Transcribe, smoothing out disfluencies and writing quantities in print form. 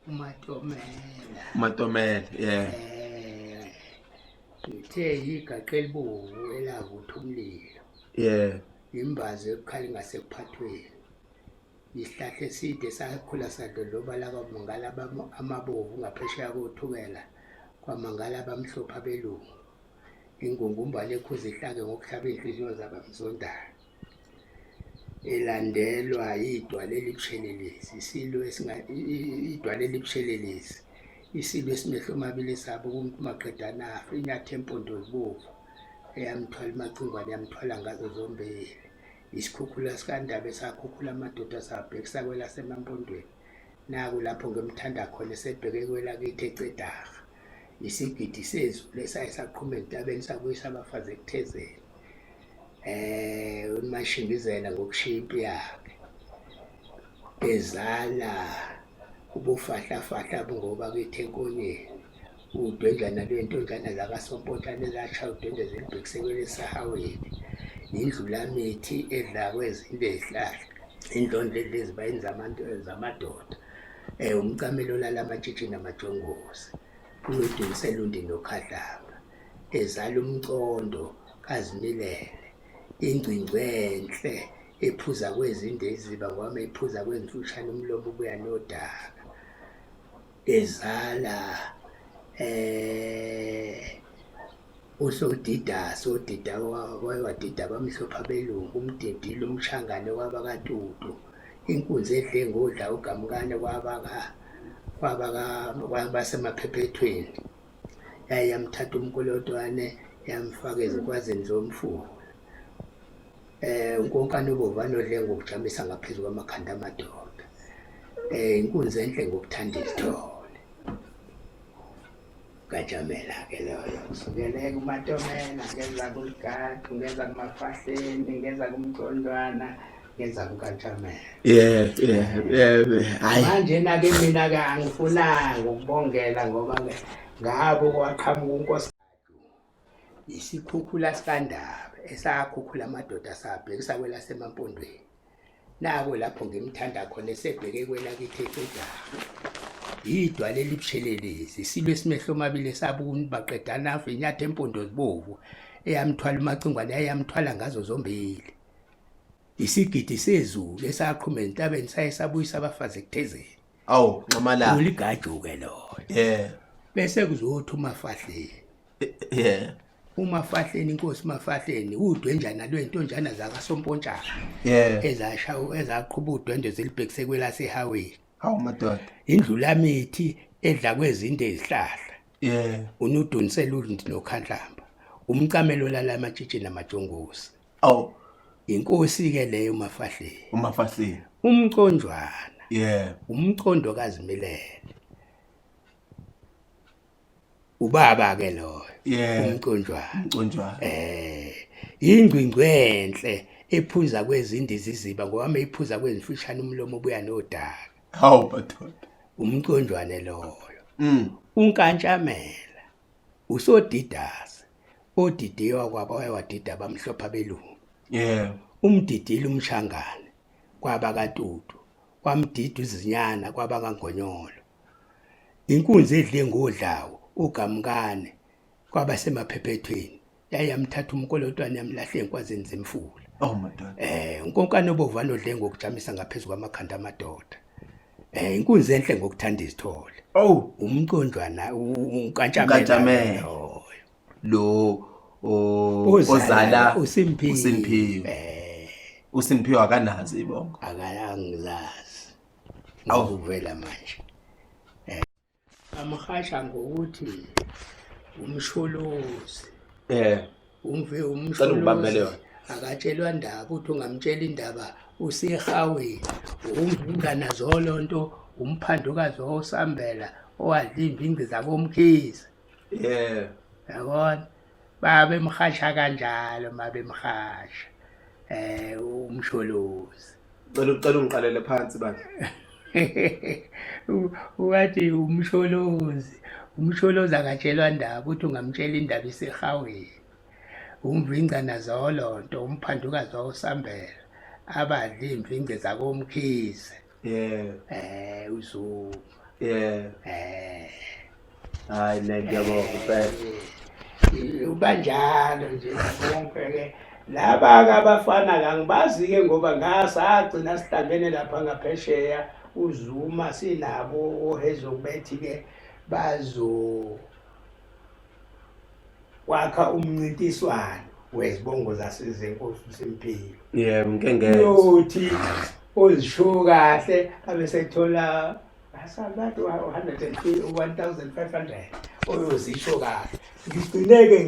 uMatomela. Matomela, yeah. Ngithe igaqa elibovu elavutha umlilo. Yeah. Imbazi ebukhali ngasekuphathweni. Isihlahla eside sakhula sadlondlobala kwamangala amabovu ngaphesheya kothukela kwamangala abamhlophe abelungu. Ingungumbala ekhuza ihlake ngokuhlaba iy'nhliziyo zabamzondayo. Elandelwa idwala elibushelelezi, idwala elibushelelezi, isilo esimehlo amabili sabo kumuntu maqedana afa, inyathi empondo zibovu eyamthwala imacingwane yamthwala ngazo zombili. Isikhukhula sikandaba esakhukhula amadoda sabhekisa kwelasemapondweni. Naku lapho ngimthanda khona esebheke kwelakithi eCedarha. Isigidi sezulu esaye saqhuma entabeni sabuyisa abafazi ekuthezeni. Umashingizela ngokushiya impi yakhe. Ezala ubufahlafahla bungoba kithi enkonyeni. Udwendlana lwentonjana zakasompontane ezashaya udwendwe zelibhekise kwelesahaweni. Indlulamithi edla kwezinde izihlahla. Indlondlo edla ezibayeni zamadoda. Umcamelo lamatshitshi namajongosi. Uyodunisela undi nokhadlanga. Ezala umcondo kaZimilele. Ingcingwe enhle ephuza kwezinde iziba ngoba ephuza kwenzifutshane umlomo ubuya nodaka. Ezala usodidasi odida wayewadida bamhlophe abelungu, umdidile umshangane kwabakatutu. Inkunzi edle ngodla ugamkane kwabasemaphephethweni. Yamthatha umkolotwane yamfaka ezikwazini zomfula. Unkosikazi ubovane odle ngokujamisa ngaphezu kwamakhanda amadoda. Inkunzi enhle ngokuthanda izithole. Kajamela-ke loyo. Kusukele kuMatomela, ngeza kuLigadi, ngeza kuMafahleni, ngeza kuMcondwana, ngeza kuKajamela. Yeah. Hayi. Manje-ke mina-ke angifunanga ukubongela ngoba ngabo kwaqhamuka unkosikazi. Isikhukhula sikandaba esakhukhula amadoda sabhekisa kwelasemapondweni. Naku lapho ngimthanda khona esebheke kwelakithi eCedarha. Idwala elibushelelezi, isilo esimehlo amabili esabuni baqedana afa, inyathi empondo zibovu eyamthwala imacingwane yayamthwala ngazo zombili. Isigidi sezulu esaqhuma entabeni saye sabuyisa abafazi ekuthezeni. Awu, nxamalanga. Uligaju-ke loyo. Yeah. Bese kuzothi uMafahleni. Yeah. uMafahleni, inkosi uMafahleni udwenjana lwentonjana zakasompontshana. Yeah. Ezaqhuba udwendwe zelibhekise kwelasehaweni. Hawu madoda. Indlulamithi edla kwezinde izihlahla. Yeah. Unudunisela undi nokhandlamba. Umcamelo lamatshitshi namajongosi. Awu. Inkosi-ke leyo uMafahleni. uMafahleni. Umconjwana. Yeah. Umcondo kaZimilele. Ubaba-ke loyo. Yeah. Umconjwana. Ingcingwe enhle ephuza kwezinde iziziba ngoba mayiphuza kwezimfishane umlomo ubuya nodaka. Hawu madoda. Umconjwane loyo. uNkantshamela. Usodidasi. Odidiwa kwabo wayewadida bamhlophe abelungu. Yeah. Umdidile umshangane kwabakatutu. Kwamdida izinyana kwabakangonyolo. Inkunzi edle ngodlawo ugamkane kwabasemaphephethweni. Yayamthatha umkolotwane yamlahle enkwazini zemfula. Oh madoda. Unkosikazi ubovane odle ngokujamisa ngaphezu kwamakhanda amadoda. Inkunzi enhle ngokuthanda izithole. Oh, Umconjwana uNkantshamela lo ozala uSimphiwe. uSimphiwe akanazi ibongo. Akangizazi. Awu. Ngokuvela manje. Amhasha ngokuthi umsholozi. Umve Cela ungibambele umsholozi. yona. Akatshelwa ndaba uthi ungamtshela indaba usehaweni. Umvingana zolonto umphandukazi osambela owadla imvingi zakomkhize. Yeah. Yabona babe emhasha kanjalo mabemhasha. Umsholozi. Cela ungiqalele phansi bandla. Wathi umsholozi akatshelwa ndaba uthi ungamtshela indaba isehaweni. Umvingana zolonto umphandukazi osambela abadla imvingi zakomkhize. Yeah. uZuma. Hayi ngiyabonga impela. Ubanjalo nje konke-ke. Laba-ke abafana-ke angibazi-ke ngoba ngasagcina sihlangene lapha ngaphesheya uZuma sinabo oHezobethi-ke wakha umncintiswano wezibongo zasezenkosi uSimphiwe. Yebo, ngike ngezwa. Uyothi ozisho kahle abesethola asabathi 10500 oyozisho kahle. Ngigcine-ke